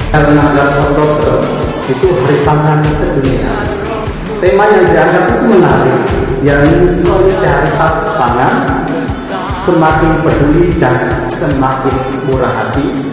Karena 16 Oktober itu Hari Pangan Sedunia. Tema yang diangkat itu menarik, yakni solidaritas pangan, semakin peduli dan semakin murah hati